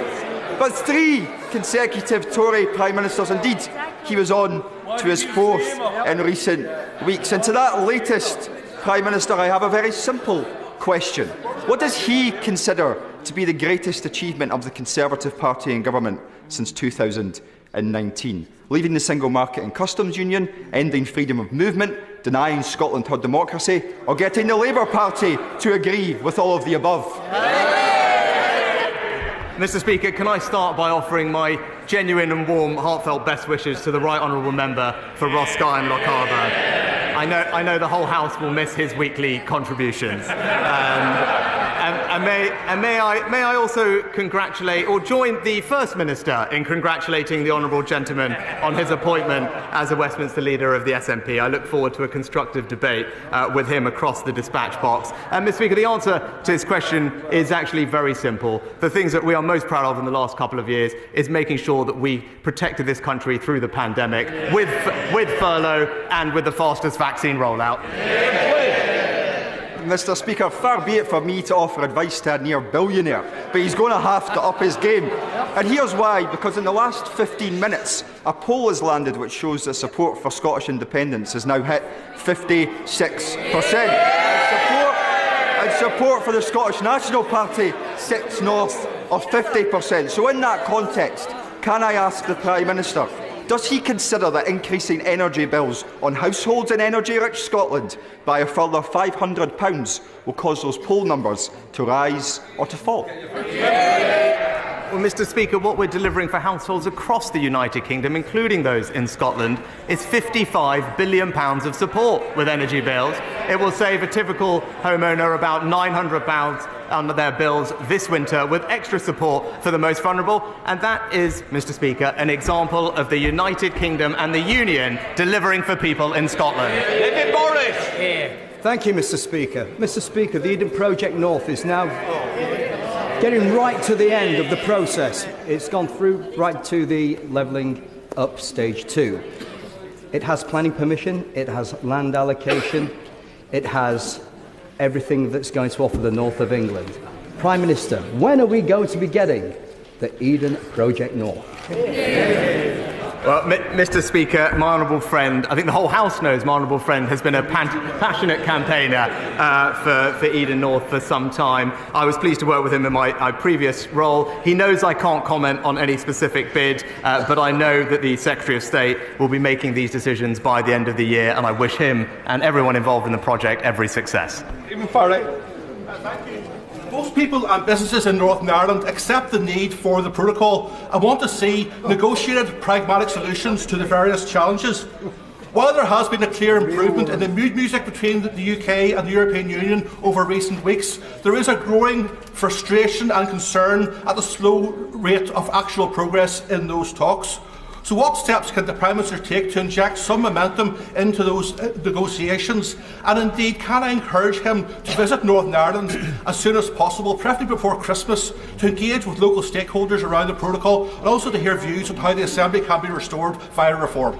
but 3 consecutive Tory Prime Ministers. Indeed, he was on to his 4th in recent weeks. And to that latest Prime Minister, I have a very simple question. What does he consider to be the greatest achievement of the Conservative Party in government since 2019? Leaving the single market and customs union, ending freedom of movement, denying Scotland her democracy, or getting the Labour Party to agree with all of the above? Mr. Speaker, can I start by offering my genuine and warm, heartfelt best wishes to the Right Honourable Member for Ross Skye and Lochaber. I know the whole House will miss his weekly contributions. And may I also congratulate or join the First Minister in congratulating the Honourable Gentleman on his appointment as a Westminster leader of the SNP. I look forward to a constructive debate with him across the dispatch box. And Mr. Speaker, the answer to his question is actually very simple. The things that we are most proud of in the last couple of years is making sure that we protected this country through the pandemic with furlough and with the fastest vaccine rollout. Mr. Speaker, far be it for me to offer advice to a near billionaire, but he's going to have to up his game. And here's why: because in the last 15 minutes, a poll has landed which shows that support for Scottish independence has now hit 56%. And support for the Scottish National Party sits north of 50%. So in that context, can I ask the Prime Minister, does he consider that increasing energy bills on households in energy-rich Scotland by a further £500 will cause those poll numbers to rise or to fall? Well, Mr. Speaker, what we're delivering for households across the United Kingdom, including those in Scotland, is £55 billion of support with energy bills. It will save a typical homeowner about £900 under their bills this winter, with extra support for the most vulnerable. And that is, Mr. Speaker, an example of the United Kingdom and the Union delivering for people in Scotland. David Morris. Thank you, Mr. Speaker. Mr. Speaker, the Eden Project North is now getting right to the end of the process. It's gone through right to the levelling up stage 2. It has planning permission, it has land allocation, it has everything that's going to offer the north of England. Prime Minister, when are we going to be getting the Eden Project North? Well, Mr. Speaker, my honourable friend, I think the whole House knows my honourable friend has been a passionate campaigner for Eden North for some time. I was pleased to work with him in my previous role. He knows I can't comment on any specific bid, but I know that the Secretary of State will be making these decisions by the end of the year, and I wish him and everyone involved in the project every success. Even Farley. Thank you. Most people and businesses in Northern Ireland accept the need for the protocol and want to see negotiated, pragmatic solutions to the various challenges. While there has been a clear improvement in the mood music between the UK and the European Union over recent weeks, there is a growing frustration and concern at the slow rate of actual progress in those talks. So what steps can the Prime Minister take to inject some momentum into those negotiations? And indeed, can I encourage him to visit Northern Ireland as soon as possible, preferably before Christmas, to engage with local stakeholders around the protocol and also to hear views on how the Assembly can be restored via reform?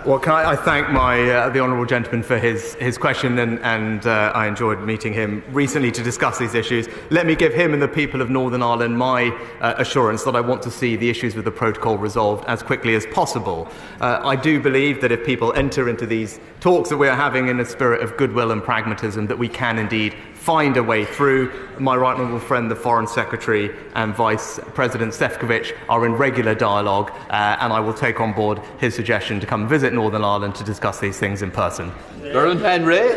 Well, can I thank the honourable gentleman for his question, and I enjoyed meeting him recently to discuss these issues. Let me give him and the people of Northern Ireland my assurance that I want to see the issues with the protocol resolved as quickly as possible. I do believe that if people enter into these talks that we are having in a spirit of goodwill and pragmatism, that we can indeed find a way through. My right honourable friend, the Foreign Secretary and Vice President Sefcovic, are in regular dialogue, and I will take on board his suggestion to come visit Northern Ireland to discuss these things in person. Darren Henry.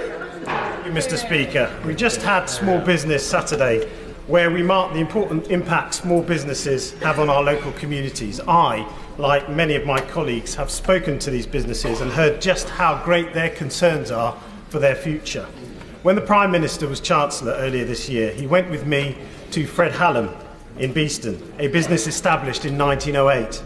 Thank you, Mr. Speaker. We just had Small Business Saturday, where we marked the important impact small businesses have on our local communities. I, like many of my colleagues, have spoken to these businesses and heard just how great their concerns are for their future. When the Prime Minister was Chancellor earlier this year, he went with me to Fred Hallam in Beeston, a business established in 1908.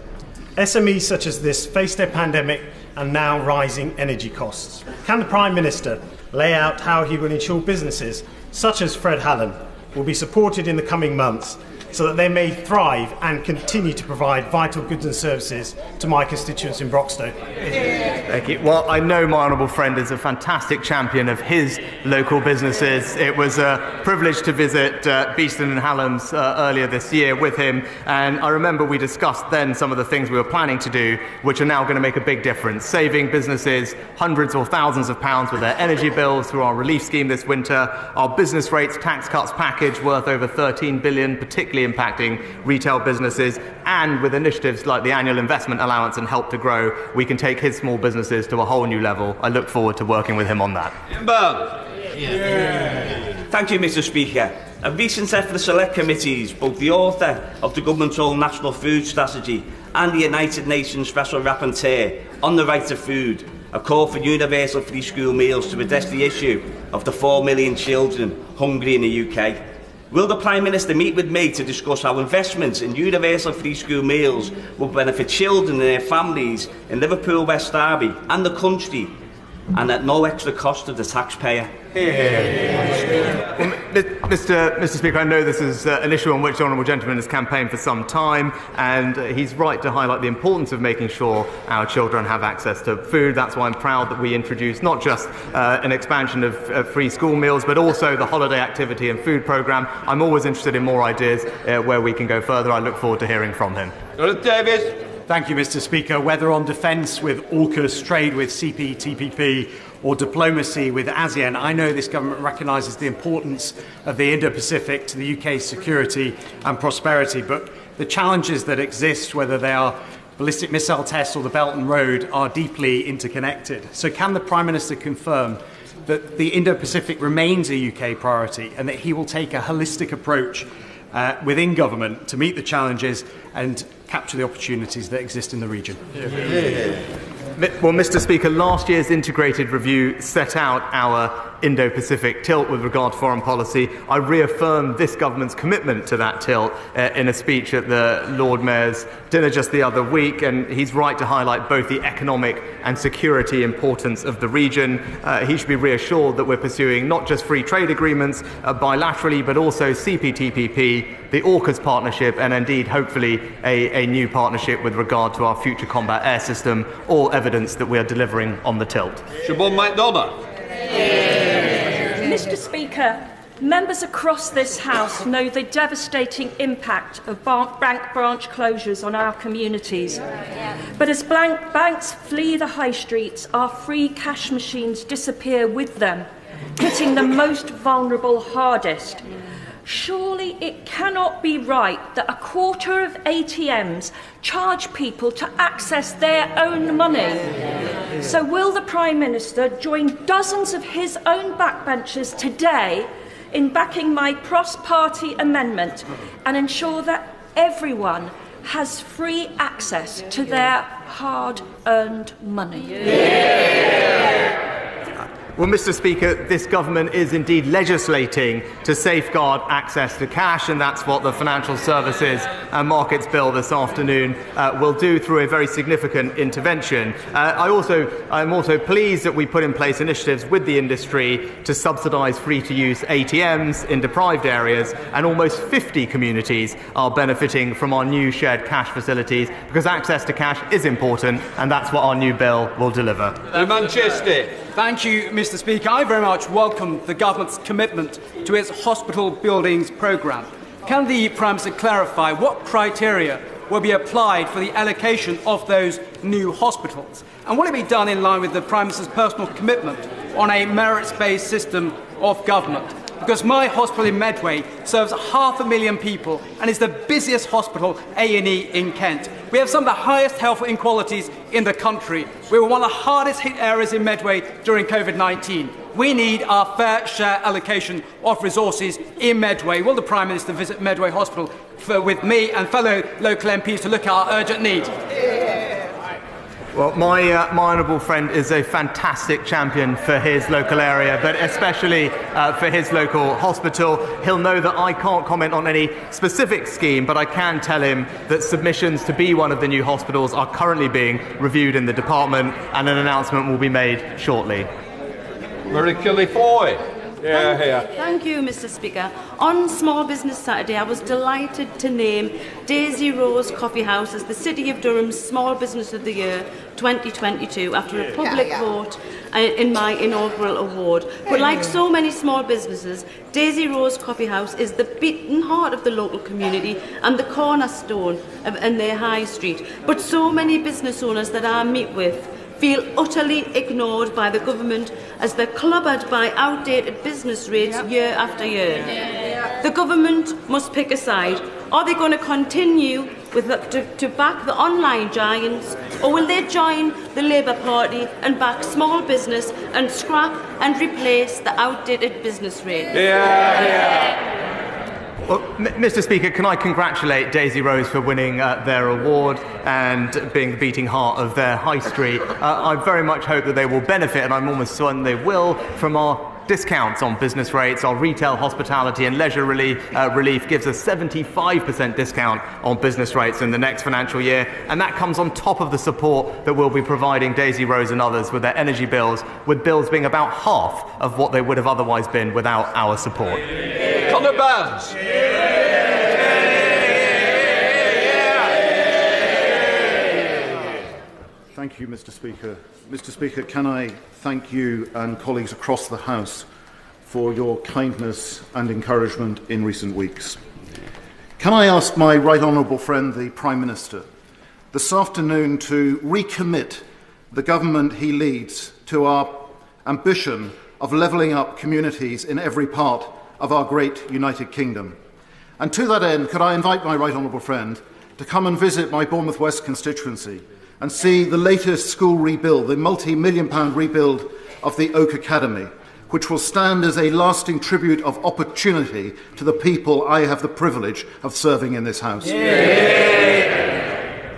SMEs such as this faced a pandemic and now rising energy costs. Can the Prime Minister lay out how he will ensure businesses such as Fred Hallen will be supported in the coming months so that they may thrive and continue to provide vital goods and services to my constituents in Broxtowe? Thank you. Well, I know my honourable friend is a fantastic champion of his local businesses. It was a privilege to visit Beeston and Hallam's earlier this year with him, and I remember we discussed then some of the things we were planning to do, which are now going to make a big difference, saving businesses hundreds or thousands of pounds with their energy bills through our relief scheme this winter, our business rates tax cuts package worth over 13 billion, particularly impacting retail businesses, and with initiatives like the annual investment allowance and Help to Grow, we can take his small businesses to a whole new level. I look forward to working with him on that. Thank you, Mr. Speaker. A recent set for the Select Committees, both the author of the government's own National Food Strategy and the United Nations Special Rapporteur on the right to food, a call for universal free school meals to address the issue of the 4 million children hungry in the UK. Will the Prime Minister meet with me to discuss how investments in universal free school meals will benefit children and their families in Liverpool, West Derby and the country, and at no extra cost to the taxpayer? Well, Mr. Speaker, I know this is an issue on which the honourable gentleman has campaigned for some time, and he's right to highlight the importance of making sure our children have access to food. That's why I'm proud that we introduced not just an expansion of free school meals, but also the holiday activity and food programme. I'm always interested in more ideas where we can go further. I look forward to hearing from him. Davis. Thank you, Mr. Speaker. Whether on defence with AUKUS, trade with CPTPP, or diplomacy with ASEAN, I know this government recognises the importance of the Indo-Pacific to the UK's security and prosperity, but the challenges that exist, whether they are ballistic missile tests or the Belt and Road, are deeply interconnected. So can the Prime Minister confirm that the Indo-Pacific remains a UK priority and that he will take a holistic approach within government to meet the challenges and capture the opportunities that exist in the region? Well, Mr. Speaker, last year's integrated review set out our Indo-Pacific tilt with regard to foreign policy. I reaffirmed this government's commitment to that tilt in a speech at the Lord Mayor's dinner just the other week, and he's right to highlight both the economic and security importance of the region. He should be reassured that we're pursuing not just free trade agreements bilaterally, but also CPTPP, the AUKUS partnership, and indeed, hopefully, a new partnership with regard to our future combat air system, all evidence that we are delivering on the tilt. Siobhan MacDonald. Mr. Speaker, members across this House know the devastating impact of bank branch closures on our communities. But as banks flee the high streets, our free cash machines disappear with them, hitting the most vulnerable hardest. Surely it cannot be right that a quarter of ATMs charge people to access their own money. So will the Prime Minister join dozens of his own backbenchers today in backing my cross-party amendment and ensure that everyone has free access to their hard-earned money? Well, Mr. Speaker, this government is indeed legislating to safeguard access to cash, and that's what the Financial Services and Markets Bill this afternoon will do through a very significant intervention. I'm also pleased that we put in place initiatives with the industry to subsidise free-to-use ATMs in deprived areas, and almost 50 communities are benefiting from our new shared cash facilities, because access to cash is important, and that's what our new bill will deliver. Manchester. Thank you, Mr. Speaker. I very much welcome the government's commitment to its hospital buildings programme. Can the Prime Minister clarify what criteria will be applied for the allocation of those new hospitals? And will it be done in line with the Prime Minister's personal commitment on a merits-based system of government? Because my hospital in Medway serves 500,000 people and is the busiest hospital A&E in Kent. We have some of the highest health inequalities in the country. We were one of the hardest hit areas in Medway during COVID-19. We need our fair share allocation of resources in Medway. Will the Prime Minister visit Medway Hospital with me and fellow local MPs to look at our urgent need? Well, my honourable friend is a fantastic champion for his local area, but especially for his local hospital. He'll know that I can't comment on any specific scheme, but I can tell him that submissions to be one of the new hospitals are currently being reviewed in the department, and an announcement will be made shortly. Murray Foy. Thank you, Mr. Speaker. On Small Business Saturday, I was delighted to name Daisy Rose Coffee House as the City of Durham's Small Business of the Year 2022 after a public vote in my inaugural award. But like so many small businesses, Daisy Rose Coffee House is the beating heart of the local community and the cornerstone in their high street. But so many business owners that I meet with feel utterly ignored by the government as they're clobbered by outdated business rates year after year. The government must pick a side. Are they going to continue with to back the online giants, or will they join the Labour Party and back small business and scrap and replace the outdated business rates? Well, Mr. Speaker, can I congratulate Daisy Rose for winning their award and being the beating heart of their high street. I very much hope that they will benefit, and I'm almost certain they will, from our discounts on business rates. Our retail, hospitality and leisure relief gives a 75% discount on business rates in the next financial year, and that comes on top of the support that we'll be providing Daisy Rose and others with their energy bills, with bills being about half of what they would have otherwise been without our support. Conor Barnes. Thank you, Mr. Speaker. Mr. Speaker, can I thank you and colleagues across the House for your kindness and encouragement in recent weeks. Can I ask my right honourable friend, the Prime Minister, this afternoon to recommit the government he leads to our ambition of levelling up communities in every part of our great United Kingdom? And to that end, could I invite my right honourable friend to come and visit my Bournemouth West constituency and see the latest school rebuild, the multi-million-pound rebuild of the Oak Academy, which will stand as a lasting tribute of opportunity to the people I have the privilege of serving in this House.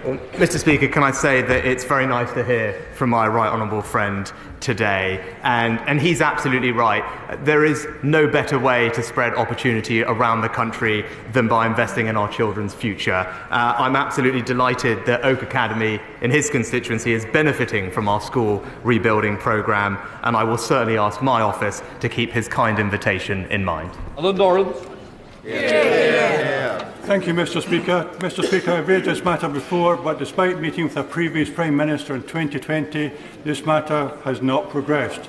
Well, Mr. Speaker, can I say that it's very nice to hear from my right honourable friend today, and he's absolutely right. There is no better way to spread opportunity around the country than by investing in our children's future. I'm absolutely delighted that Oak Academy in his constituency is benefiting from our school rebuilding programme, and I will certainly ask my office to keep his kind invitation in mind. Alan Doran. Thank you, Mr. Speaker. Mr. Speaker, I've raised this matter before, but despite meeting with a previous Prime Minister in 2020, this matter has not progressed.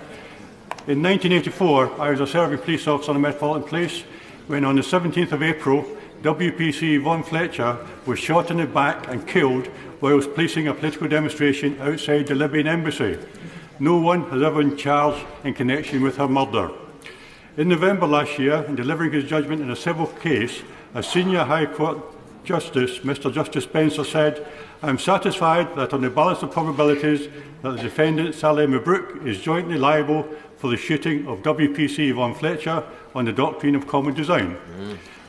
In 1984, I was a serving police officer in Metropolitan Police when, on the 17th of April, WPC Yvonne Fletcher was shot in the back and killed whilst policing a political demonstration outside the Libyan embassy. No one has ever been charged in connection with her murder. In November last year, in delivering his judgment in a civil case, a senior High Court Justice, Mr. Justice Spencer, said, "I am satisfied that on the balance of probabilities that the defendant, Saleh Mabrouk, is jointly liable for the shooting of WPC Yvonne Fletcher on the doctrine of common design."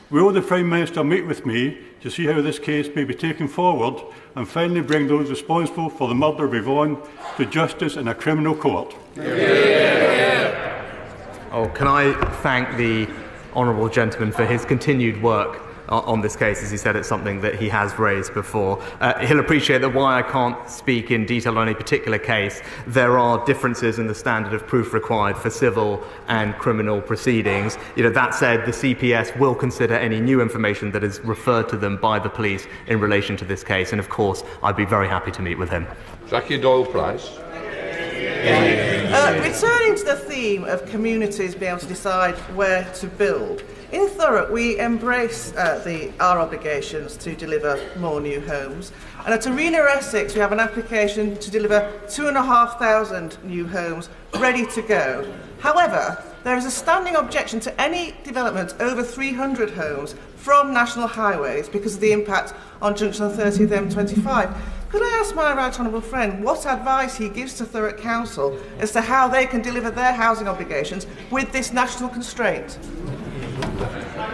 Will the Prime Minister meet with me to see how this case may be taken forward and finally bring those responsible for the murder of Yvonne to justice in a criminal court? Oh, can I thank the honourable gentleman for his continued work on this case. As he said, it's something that he has raised before. He'll appreciate that while I can't speak in detail on any particular case, there are differences in the standard of proof required for civil and criminal proceedings. That said, the CPS will consider any new information that is referred to them by the police in relation to this case, and of course, I'd be very happy to meet with him. Jackie Doyle-Price. Returning to the theme of communities being able to decide where to build, in Thurrock we embrace our obligations to deliver more new homes, and at Arena Essex we have an application to deliver 2,500 new homes ready to go. However, there is a standing objection to any development over 300 homes from national highways because of the impact on junction 30 of the M25. Could I ask my right honourable friend what advice he gives to Thurrock Council as to how they can deliver their housing obligations with this national constraint?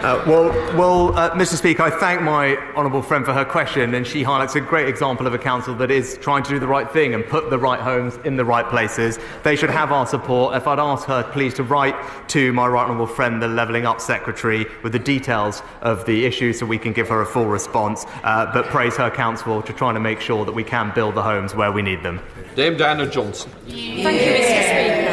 Mr. Speaker, I thank my honourable friend for her question, and she highlights a great example of a council that is trying to do the right thing and put the right homes in the right places. They should have our support. If I'd ask her, please, to write to my right honourable friend, the Levelling Up Secretary, with the details of the issue so we can give her a full response, but praise her council to trying to make sure that we can build the homes where we need them. Dame Diana Johnson. Thank you, Mr. Speaker.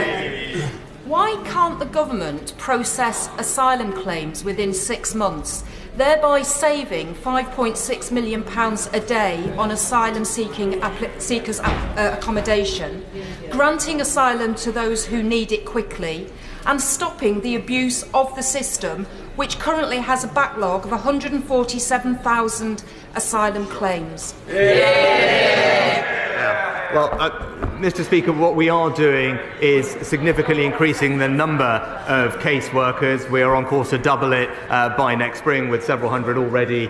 Why can't the government process asylum claims within 6 months, thereby saving £5.6 million a day on asylum seekers' accommodation, granting asylum to those who need it quickly, and stopping the abuse of the system, which currently has a backlog of 147,000 asylum claims? Well, Mr. Speaker, what we are doing is significantly increasing the number of caseworkers. We are on course to double it by next spring, with several hundred already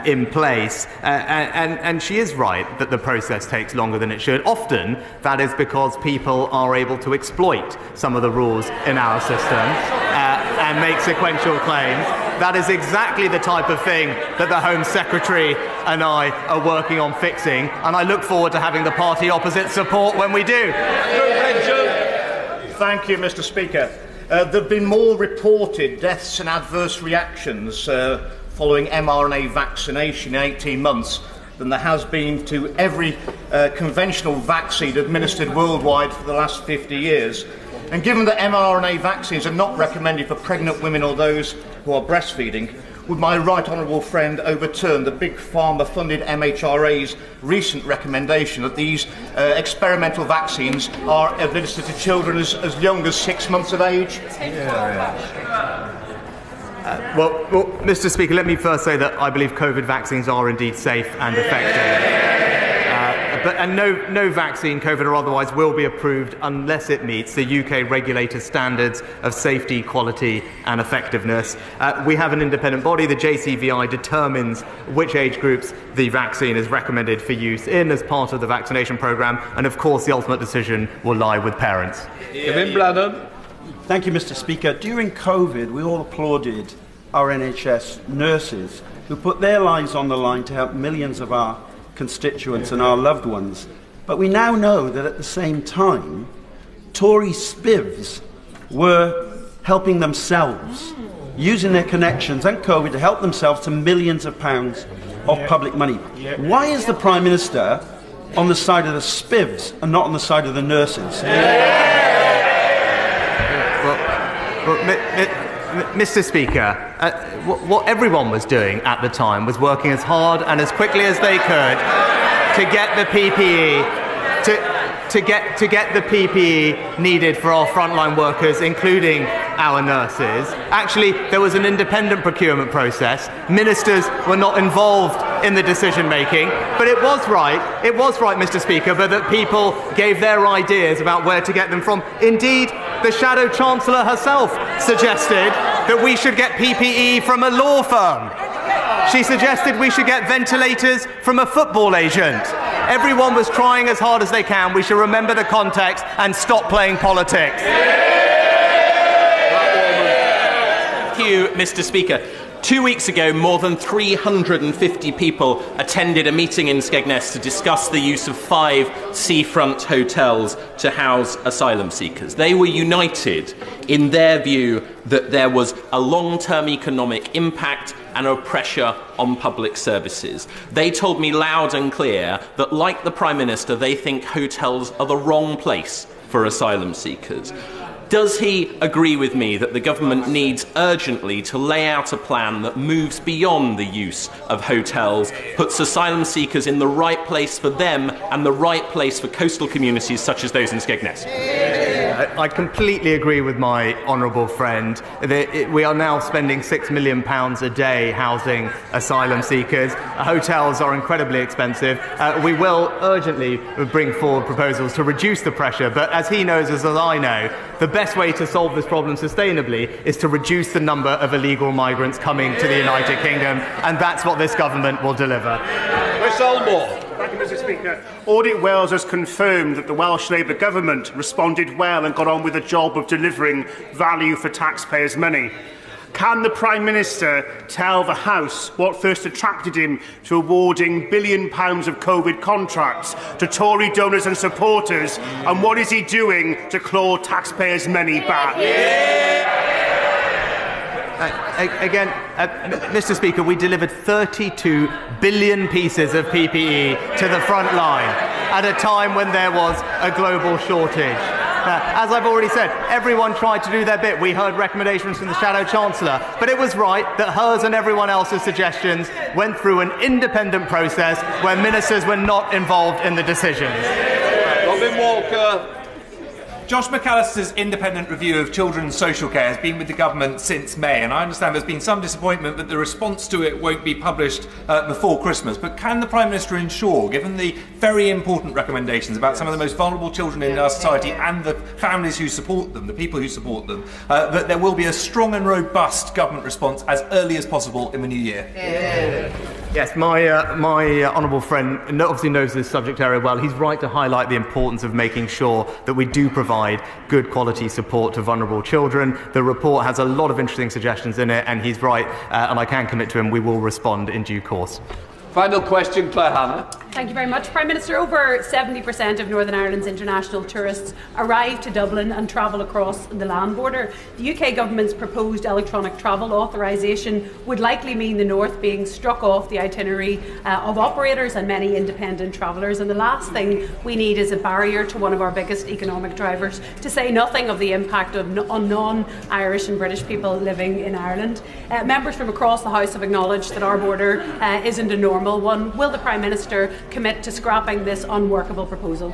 in place. And she is right that the process takes longer than it should. Often, that is because people are able to exploit some of the rules in our system and make sequential claims. That is exactly the type of thing that the Home Secretary and I are working on fixing, and I look forward to having the party opposite support when we do. Thank you, Mr. Speaker. There have been more reported deaths and adverse reactions following mRNA vaccination in 18 months than there has been to every conventional vaccine administered worldwide for the last 50 years. And given that mRNA vaccines are not recommended for pregnant women or those who are breastfeeding, would my right honourable friend overturn the Big Pharma-funded MHRA's recent recommendation that these experimental vaccines are administered to children as young as 6 months of age? Well, Mr. Speaker, let me first say that I believe COVID vaccines are indeed safe and effective. And no vaccine, COVID or otherwise, will be approved unless it meets the UK regulator's standards of safety, quality and effectiveness. We have an independent body. The JCVI determines which age groups the vaccine is recommended for use in as part of the vaccination programme, and of course the ultimate decision will lie with parents. Kevin Bladden. Thank you, Mr. Speaker. During COVID, we all applauded our NHS nurses who put their lives on the line to help millions of our constituents and our loved ones. But we now know that at the same time, Tory spivs were helping themselves, using their connections and COVID to help themselves to millions of pounds of public money. Why is the Prime Minister on the side of the spivs and not on the side of the nurses? Mr. Speaker, what everyone was doing at the time was working as hard and as quickly as they could to get the PPE to get the PPE needed for our frontline workers, including our nurses. Actually, there was an independent procurement process. Ministers were not involved in the decision making, but it was right, Mr. Speaker, but that people gave their ideas about where to get them from. Indeed, the Shadow Chancellor herself suggested that we should get PPE from a law firm. She suggested we should get ventilators from a football agent. Everyone was trying as hard as they can. We should remember the context and stop playing politics. Thank you, Mr. Speaker. 2 weeks ago, more than 350 people attended a meeting in Skegness to discuss the use of 5 seafront hotels to house asylum seekers. They were united in their view that there was a long-term economic impact and a pressure on public services. They told me loud and clear that, like the Prime Minister, they think hotels are the wrong place for asylum seekers. Does he agree with me that the government needs urgently to lay out a plan that moves beyond the use of hotels, puts asylum seekers in the right place for them and the right place for coastal communities such as those in Skegness? I completely agree with my honourable friend. We are now spending £6 million a day housing asylum seekers. Hotels are incredibly expensive. We will urgently bring forward proposals to reduce the pressure, but as he knows, as I know, the best way to solve this problem sustainably is to reduce the number of illegal migrants coming to the United Kingdom, and that's what this government will deliver. Chris Elmore. Thank you, Mr. Speaker. Audit Wales has confirmed that the Welsh Labour government responded well and got on with the job of delivering value for taxpayers' money. Can the Prime Minister tell the House what first attracted him to awarding £1 billion of COVID contracts to Tory donors and supporters, and what is he doing to claw taxpayers' money back? Again, Mr. Speaker, we delivered 32 billion pieces of PPE to the front line at a time when there was a global shortage. As I've already said, everyone tried to do their bit. We heard recommendations from the Shadow Chancellor, but it was right that hers and everyone else's suggestions went through an independent process where ministers were not involved in the decisions. Robin Walker. Josh McAllister's independent review of children's social care has been with the government since May, and I understand there's been some disappointment that the response to it won't be published before Christmas. But can the Prime Minister ensure, given the very important recommendations about some of the most vulnerable children in our society and the families who support them, the people who support them, that there will be a strong and robust government response as early as possible in the new year? Yes, my honourable friend obviously knows this subject area well. He's right to highlight the importance of making sure that we do provide good quality support to vulnerable children. The report has a lot of interesting suggestions in it, and he's right, and I can commit to him, we will respond in due course. Final question, Claire Hanna. Thank you very much. Prime Minister, over 70% of Northern Ireland's international tourists arrive to Dublin and travel across the land border. The UK Government's proposed electronic travel authorisation would likely mean the North being struck off the itinerary of operators and many independent travellers. And the last thing we need is a barrier to one of our biggest economic drivers, to say nothing of the impact on non-Irish and British people living in Ireland. Members from across the House have acknowledged that our border isn't a normal one. Will the Prime Minister commit to scrapping this unworkable proposal?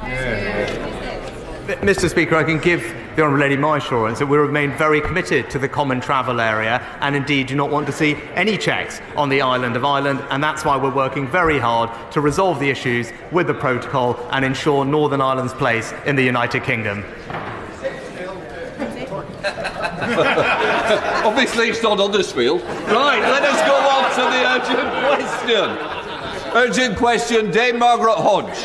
Mr. Speaker, I can give the Honourable Lady my assurance that we remain very committed to the common travel area and indeed do not want to see any checks on the island of Ireland, and that's why we're working very hard to resolve the issues with the protocol and ensure Northern Ireland's place in the United Kingdom. Obviously it's not on this field. Right, let us go on to the urgent question. Urgent question, Dame Margaret Hodge.